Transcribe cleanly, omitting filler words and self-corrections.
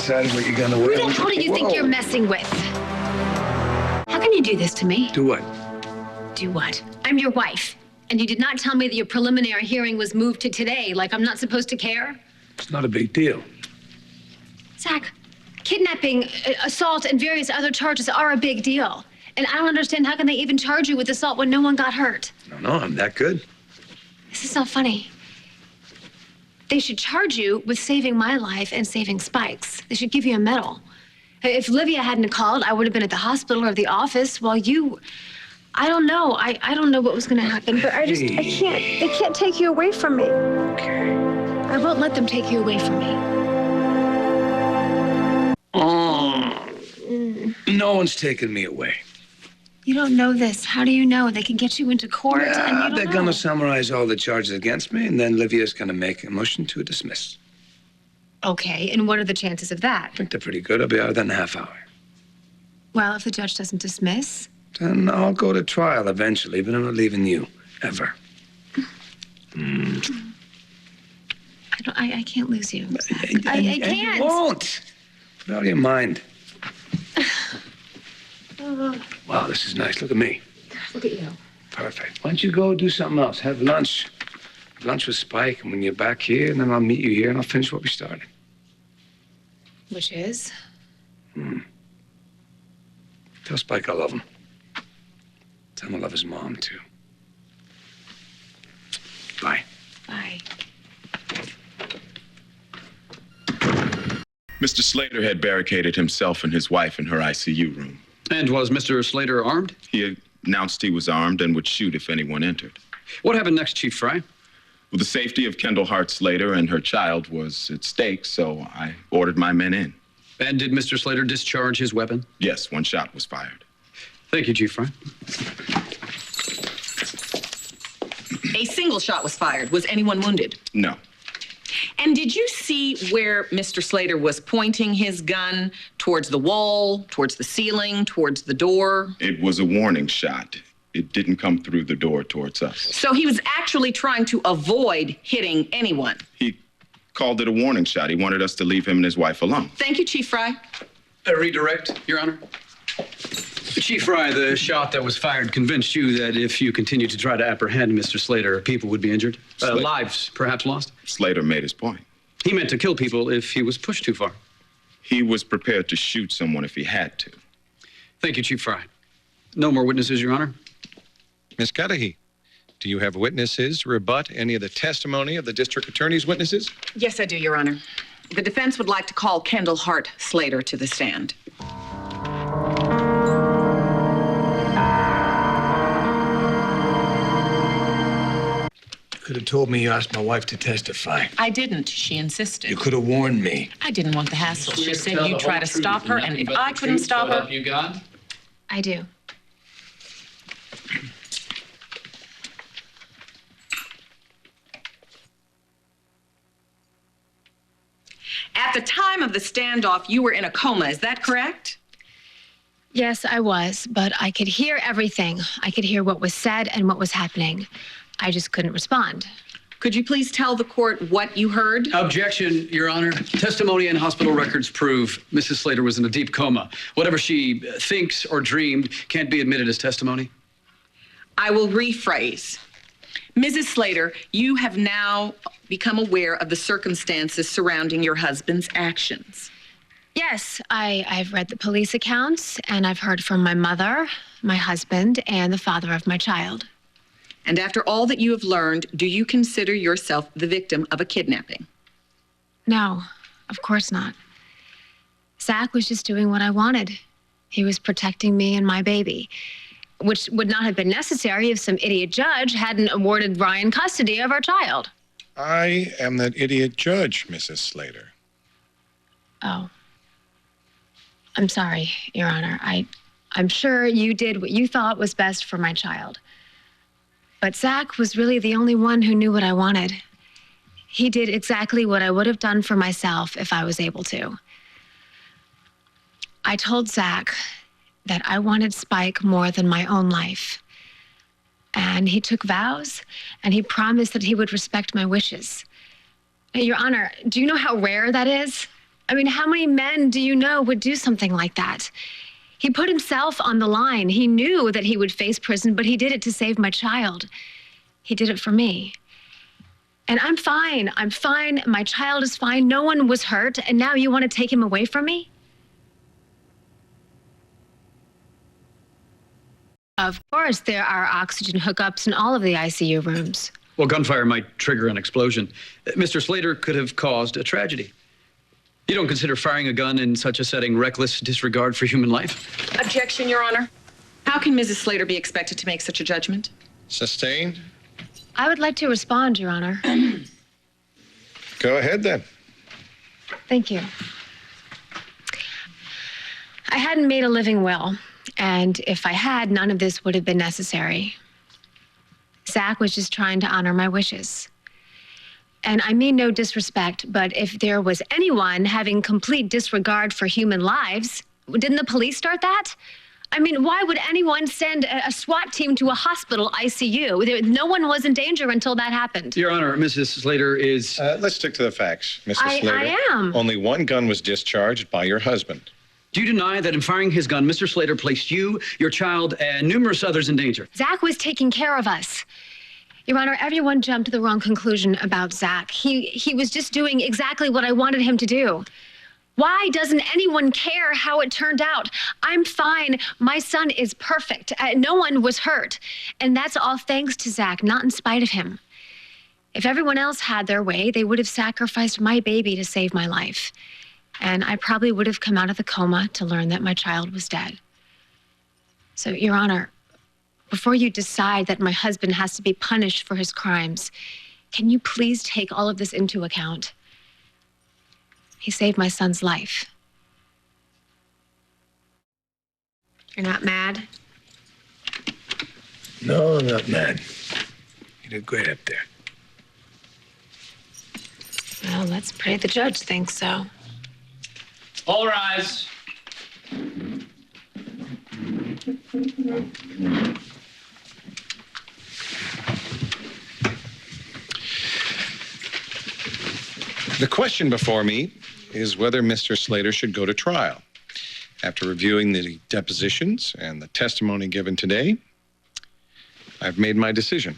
decided what you're gonna wear. Who the hell do you think you're messing with? How can you do this to me? Do what? Do what? I'm your wife. And you did not tell me that your preliminary hearing was moved to today, like I'm not supposed to care? It's not a big deal. Zach, kidnapping, assault, and various other charges are a big deal. And I don't understand, how can they even charge you with assault when no one got hurt? No, I'm that good. This is not funny. They should charge you with saving my life and saving Spike's. They should give you a medal. If Livia hadn't called, I would have been at the hospital or the office while you... I don't know. I don't know what was going to happen, but I can't. They can't take you away from me. Okay. I won't let them take you away from me. No one's taking me away. You don't know this. How do you know? They can get you into court and you don't They're know. gonna summarize all the charges against me, and then Livia's gonna make a motion to dismiss. Okay, and what are the chances of that? I think they're pretty good. I'll be out within a half hour. Well, if the judge doesn't dismiss... Then I'll go to trial eventually, but I'm not leaving you, ever. I can't lose you. I can't. You won't. Put it out of your mind. Wow, this is nice. Look at me. Look at you. Perfect. Why don't you go do something else? Have lunch. Have lunch with Spike, and when you're back here, and then I'll meet you here, and I'll finish what we started. Which is? Tell Spike I love him. Tell him I love his mom, too. Bye. Bye. Mr. Slater had barricaded himself and his wife in her ICU room. And was Mr. Slater armed? He announced he was armed and would shoot if anyone entered. What happened next, Chief Fry? Well, the safety of Kendall Hart Slater and her child was at stake, so I ordered my men in. And did Mr. Slater discharge his weapon? Yes, one shot was fired. Thank you, Chief Fry. A single shot was fired. Was anyone wounded? No. And did you see where Mr. Slater was pointing his gun? Towards the wall, towards the ceiling, towards the door? It was a warning shot. It didn't come through the door towards us. So he was actually trying to avoid hitting anyone? He called it a warning shot. He wanted us to leave him and his wife alone. Thank you, Chief Fry. Redirect, Your Honor. Chief Fry, the shot that was fired convinced you that if you continued to try to apprehend Mr. Slater, people would be injured? Lives perhaps lost? Slater made his point. He meant to kill people if he was pushed too far. He was prepared to shoot someone if he had to. Thank you, Chief Fry. No more witnesses, Your Honor. Ms. Cudahy, do you have witnesses rebut any of the testimony of the district attorney's witnesses? Yes, I do, Your Honor. The defense would like to call Kendall Hart Slater to the stand. You could have told me you asked my wife to testify. I didn't. She insisted. You could have warned me. I didn't want the hassle. She said you'd try to stop her, and if I couldn't stop her... You got? I do. At the time of the standoff, you were in a coma. Is that correct? Yes, I was, but I could hear everything. I could hear what was said and what was happening. I just couldn't respond. Could you please tell the court what you heard? Objection, Your Honor. Testimony and hospital records prove Mrs. Slater was in a deep coma. Whatever she thinks or dreamed can't be admitted as testimony. I will rephrase. Mrs. Slater, you have now become aware of the circumstances surrounding your husband's actions. Yes, I've read the police accounts, and I've heard from my mother, my husband, and the father of my child. And after all that you have learned, do you consider yourself the victim of a kidnapping? No, of course not. Zach was just doing what I wanted. He was protecting me and my baby, which would not have been necessary if some idiot judge hadn't awarded Ryan custody of our child. I am that idiot judge, Mrs. Slater. Oh. I'm sorry, Your Honor. I'm sure you did what you thought was best for my child. But Zach was really the only one who knew what I wanted. He did exactly what I would have done for myself if I was able to. I told Zach that I wanted Spike more than my own life. And he took vows, and he promised that he would respect my wishes. Now, Your Honor, do you know how rare that is? I mean, how many men do you know would do something like that? He put himself on the line. He knew that he would face prison, but he did it to save my child. He did it for me. And I'm fine. I'm fine. My child is fine. No one was hurt. And now you want to take him away from me? Of course, there are oxygen hookups in all of the ICU rooms. Well, gunfire might trigger an explosion. Mr. Slater could have caused a tragedy. You don't consider firing a gun in such a setting reckless disregard for human life? Objection, Your Honor. How can Mrs. Slater be expected to make such a judgment? Sustained? I would like to respond, Your Honor. Go ahead, then. Thank you. I hadn't made a living will, and if I had, none of this would have been necessary. Zach was just trying to honor my wishes. And I mean no disrespect, but if there was anyone having complete disregard for human lives, didn't the police start that? I mean, why would anyone send a SWAT team to a hospital ICU? No one was in danger until that happened. Your Honor, Mrs. Slater is... Let's stick to the facts, Mrs. Slater. I am. Only one gun was discharged by your husband. Do you deny that in firing his gun, Mr. Slater placed you, your child, and numerous others in danger? Zach was taking care of us. Your Honor, everyone jumped to the wrong conclusion about Zach. He was just doing exactly what I wanted him to do. Why doesn't anyone care how it turned out? I'm fine. My son is perfect. No one was hurt. And that's all thanks to Zach, not in spite of him. If everyone else had their way, they would have sacrificed my baby to save my life. And I probably would have come out of the coma to learn that my child was dead. So, Your Honor, before you decide that my husband has to be punished for his crimes, can you please take all of this into account? He saved my son's life. You're not mad? No, I'm not mad. You did great up there. Well, let's pray the judge thinks so. All rise. The question before me is whether Mr. Slater should go to trial. After reviewing the depositions and the testimony given today, I've made my decision.